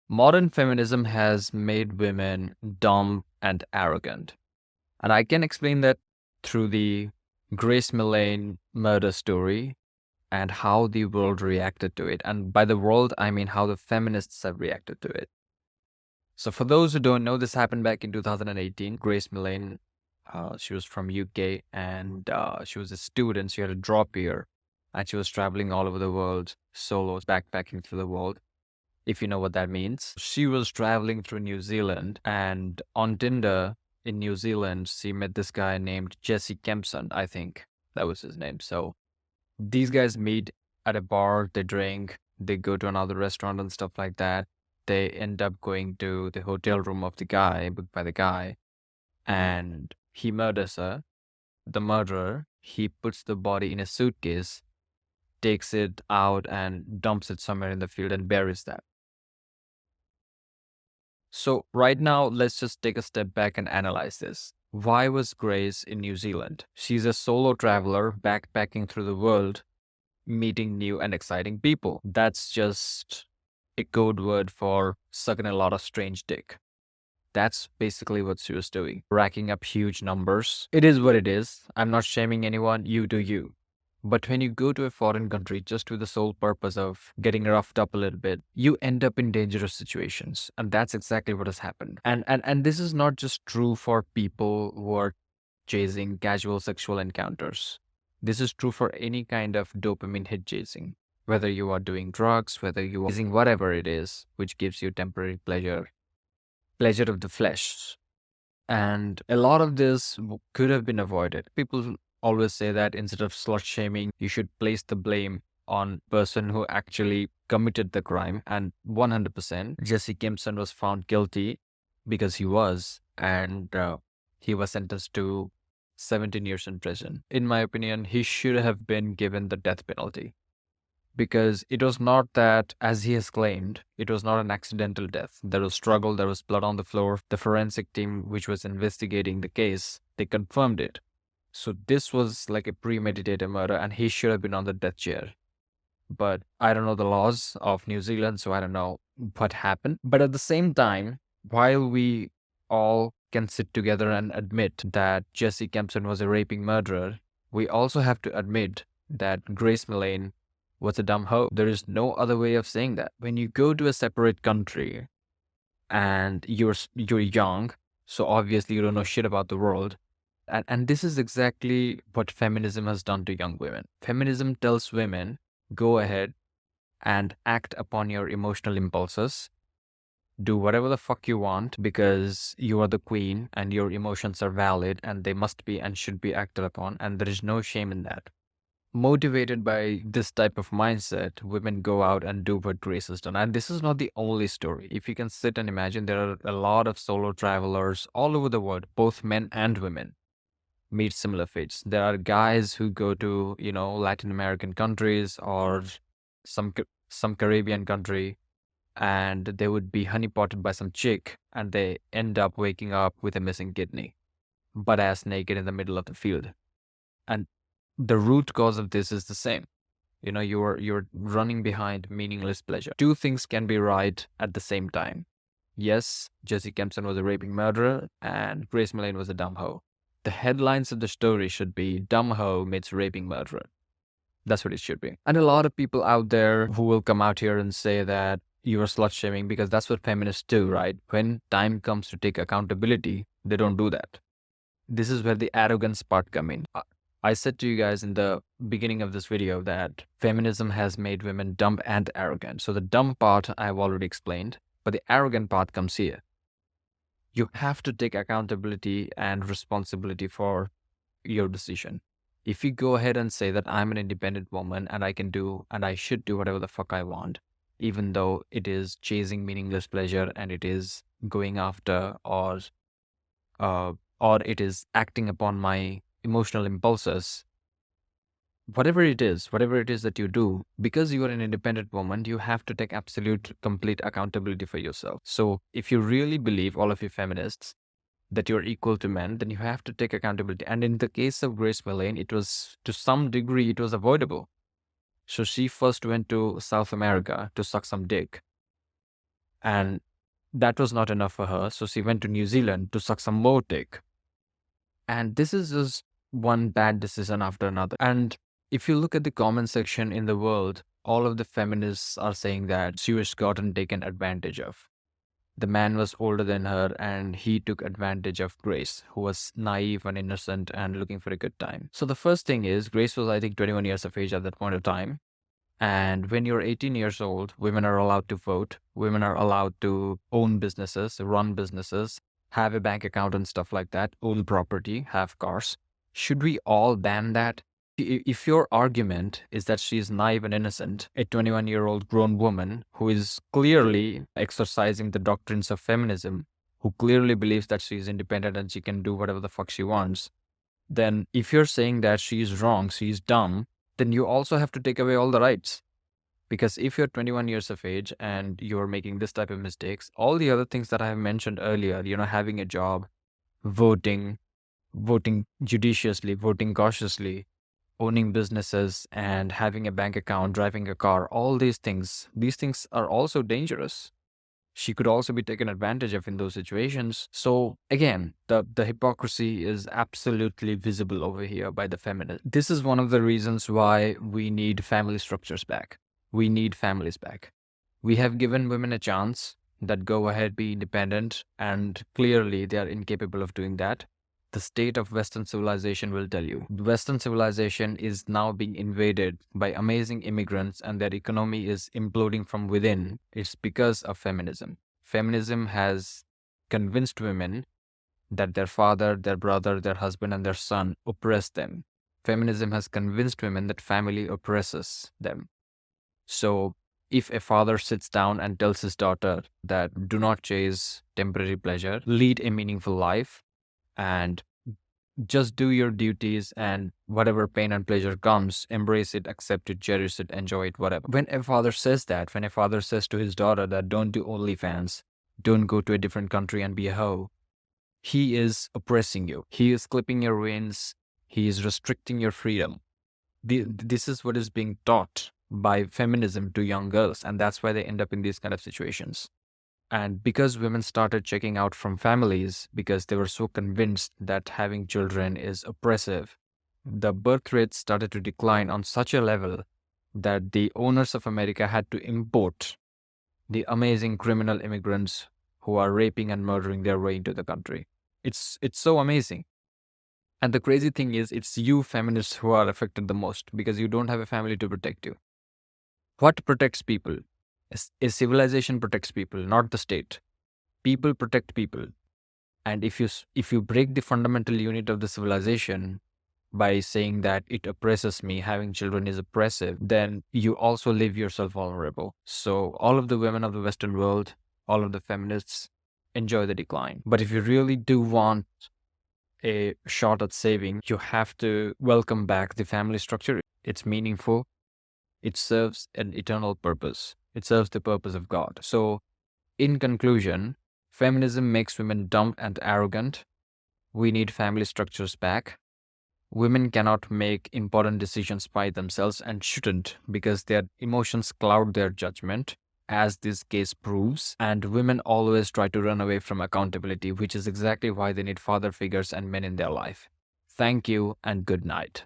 Modern feminism has made women dumb and arrogant. And I can explain that through the Grace Millane murder story and how the world reacted to it. And by the world, I mean how the feminists have reacted to it. So for those who don't know, this happened back in 2018. Grace Millane, she was from UK and she was a student. She had a drop year and she was traveling all over the world, solo, backpacking through the world, if you know what that means. She was traveling through New Zealand and on Tinder in New Zealand, she met this guy named Jesse Kempson, I think that was his name. So these guys meet at a bar, they drink, they go to another restaurant and stuff like that. They end up going to the hotel room of the guy, booked by the guy, and he murders her. The murderer, he puts the body in a suitcase, takes it out and dumps it somewhere in the field and buries that. So right now, let's just take a step back and analyze this. Why was Grace in New Zealand? She's a solo traveler backpacking through the world, meeting new and exciting people. That's just a code word for sucking a lot of strange dick. That's basically what she was doing, racking up huge numbers. It is what it is. I'm not shaming anyone. You do you. But when you go to a foreign country just with the sole purpose of getting roughed up a little bit, you end up in dangerous situations. And that's exactly what has happened. And this is not just true for people who are chasing casual sexual encounters. This is true for any kind of dopamine hit chasing. Whether you are doing drugs, whether you are using whatever it is, which gives you temporary pleasure of the flesh. And a lot of this could have been avoided. People always say that instead of slut shaming, you should place the blame on person who actually committed the crime. And 100%, Jesse Kimpson was found guilty because he was, and he was sentenced to 17 years in prison. In my opinion, he should have been given the death penalty because it was not that, as he has claimed, it was not an accidental death. There was struggle, there was blood on the floor. The forensic team, which was investigating the case, they confirmed it. So this was like a premeditated murder and he should have been on the death chair. But I don't know the laws of New Zealand, so I don't know what happened. But at the same time, while we all can sit together and admit that Jesse Kempson was a raping murderer, we also have to admit that Grace Millane was a dumb hoe. There is no other way of saying that. When you go to a separate country and you're young, so obviously you don't know shit about the world. And this is exactly what feminism has done to young women. Feminism tells women, go ahead and act upon your emotional impulses. Do whatever the fuck you want because you are the queen and your emotions are valid and they must be and should be acted upon. And there is no shame in that. Motivated by this type of mindset, women go out and do what Grace has done. And this is not the only story. If you can sit and imagine, there are a lot of solo travelers all over the world, both men and women, meet similar fates. There are guys who go to, Latin American countries or some Caribbean country, and they would be honeypotted by some chick, and they end up waking up with a missing kidney, butt ass naked in the middle of the field. And the root cause of this is the same. You're running behind meaningless pleasure. Two things can be right at the same time. Yes, Jesse Kempson was a raping murderer, and Grace Millane was a dumb hoe. The headlines of the story should be dumb hoe meets raping murderer. That's what it should be. And a lot of people out there who will come out here and say that you are slut shaming because that's what feminists do, right? When time comes to take accountability, they don't do that. This is where the arrogance part comes in. I said to you guys in the beginning of this video that feminism has made women dumb and arrogant. So the dumb part I've already explained, but the arrogant part comes here. You have to take accountability and responsibility for your decision. If you go ahead and say that I'm an independent woman and I can do and I should do whatever the fuck I want, even though it is chasing meaningless pleasure and it is going after or it is acting upon my emotional impulses, whatever it is that you do, because you are an independent woman, you have to take absolute complete accountability for yourself. So if you really believe, all of you feminists, that you're equal to men, then you have to take accountability. And in the case of Grace Millane, it was, to some degree, it was avoidable. So she first went to South America to suck some dick. And that was not enough for her. So she went to New Zealand to suck some more dick. And this is just one bad decision after another. And if you look at the comment section in the world, all of the feminists are saying that she was gotten taken advantage of. The man was older than her and he took advantage of Grace, who was naive and innocent and looking for a good time. So the first thing is, Grace was, I think, 21 years of age at that point of time. And when you're 18 years old, women are allowed to vote. Women are allowed to own businesses, run businesses, have a bank account and stuff like that, own property, have cars. Should we all ban that? If your argument is that she is naive and innocent, a 21-year-old grown woman who is clearly exercising the doctrines of feminism, who clearly believes that she is independent and she can do whatever the fuck she wants, then if you're saying that she is wrong, she is dumb, then you also have to take away all the rights. Because if you're 21 years of age and you're making this type of mistakes, all the other things that I have mentioned earlier, having a job, voting, voting judiciously, voting cautiously, owning businesses and having a bank account, driving a car, all these things are also dangerous. She could also be taken advantage of in those situations. So again, the hypocrisy is absolutely visible over here by the feminists. This is one of the reasons why we need family structures back. We need families back. We have given women a chance that go ahead, be independent, and clearly they are incapable of doing that. The state of Western civilization will tell you. Western civilization is now being invaded by amazing immigrants and their economy is imploding from within. It's because of feminism. Feminism has convinced women that their father, their brother, their husband, and their son oppress them. Feminism has convinced women that family oppresses them. So if a father sits down and tells his daughter that do not chase temporary pleasure, lead a meaningful life, and just do your duties, and whatever pain and pleasure comes, embrace it, accept it, cherish it, enjoy it, whatever. When a father says that, when a father says to his daughter that don't do OnlyFans, don't go to a different country and be a hoe, he is oppressing you. He is clipping your veins. He is restricting your freedom. This is what is being taught by feminism to young girls, and that's why they end up in these kind of situations. And because women started checking out from families because they were so convinced that having children is oppressive, the birth rate started to decline on such a level that the owners of America had to import the amazing criminal immigrants who are raping and murdering their way into the country. It's so amazing. And the crazy thing is, it's you feminists who are affected the most because you don't have a family to protect you. What protects people? A civilization protects people, not the state. People protect people. And if you break the fundamental unit of the civilization by saying that it oppresses me, having children is oppressive, then you also leave yourself vulnerable. So all of the women of the Western world, all of the feminists enjoy the decline. But if you really do want a shot at saving, you have to welcome back the family structure. It's meaningful. It serves an eternal purpose. It serves the purpose of God. So, in conclusion, feminism makes women dumb and arrogant. We need family structures back. Women cannot make important decisions by themselves and shouldn't because their emotions cloud their judgment, as this case proves. And women always try to run away from accountability, which is exactly why they need father figures and men in their life. Thank you and good night.